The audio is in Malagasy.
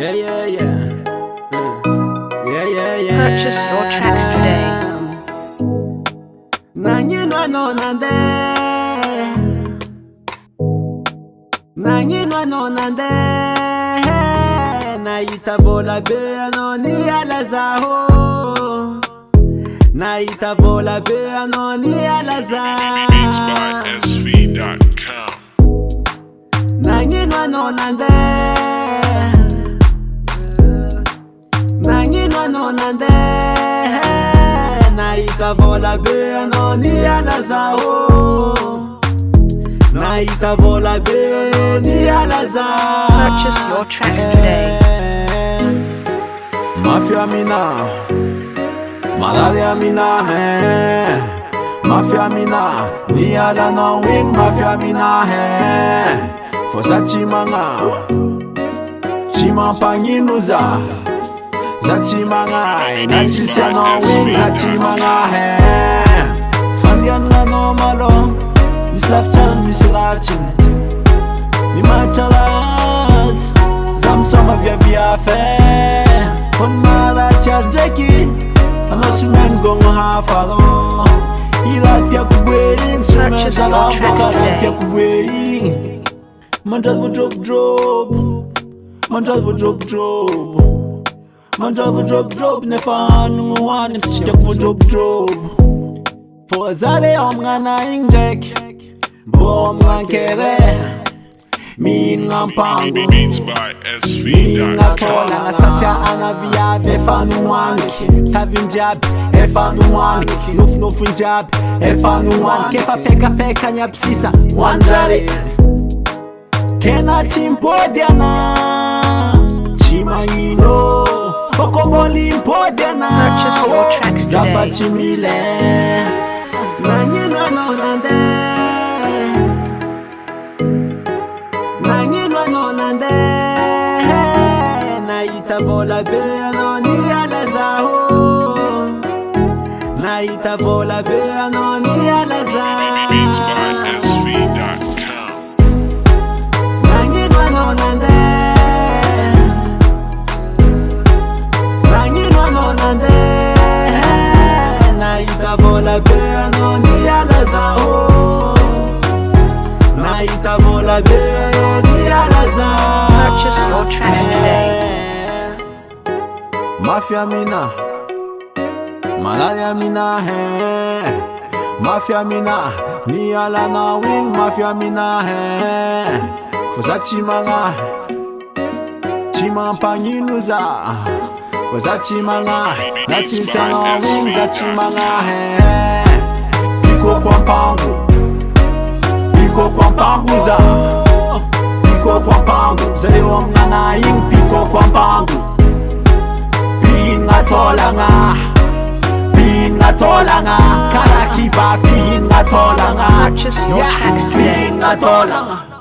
Yeah, yeah, yeah. Yeah, yeah, yeah. Purchase your tracks today. Nanyinwa no nande. Nanyinwa no nande. Naita bola be no ni alazaho. Naita bola be no ni alazaho. Beats by SV.com. Nanyinwa no nande. Nanyinwa no nande. Naita bola be no ni alazaho. Naita bola be ni alazaho. Purchase your tracks today. Mafia mina, malaria mina, Mafia mina, ni ala no wing. Mafia mina, Fosa chimanga, chimampanginuza, Zachimanga, Nachisia no wing. Zachimanga, Fandian la no malo, This love chan misilachin, Ni machalas, Zamsoma via via fe. Von mala charjeki, ano sumen gongo hafalo. Ilat ya kubwing, sumen salam bakalat ya kubwing. Manjat wo drop drop, manjat wo drop drop, manjat wo drop drop. Nefan ngwan, nefishyak wo drop drop. For zale omgana injek, bom ngankere. Min ngampangu, Beats by Natola na SV.com. satya anavia efanu wanki Tavinjab efanu wanki Nuf njab efanu wanki Kepa peka peka nyapsisa wanjari Kena chimpodiana Chimangino Fokomboli impodiana Purchase your tracks today. Zafa chimile Nanyinwa no nande Nanyinwa no nande. Naita bola be no ni alazaho. Naita bola be no ni alazaho. Beats by SV.com. Nanyinwa no nande. Nanyinwa no nande. Naita bola be no ni alazaho. Naita bola be ni alazaho. Purchase your tracks today. Mafia mina, malaria mina, Mafia mina, ni ala na wing. Mafia mina, Fosa chimanga, chimampanginuza, Fosa chimanga, Nachisia no wing. Zachimanga, Piko kwa mpangu, Piko kwa mpanguza, Piko kwa mpangu. Zele omnana ing, Piko kwa mpangu. Pinga tolanga, Karakiva pinga tolanga. Purchase your tracks today. Pinga tolanga.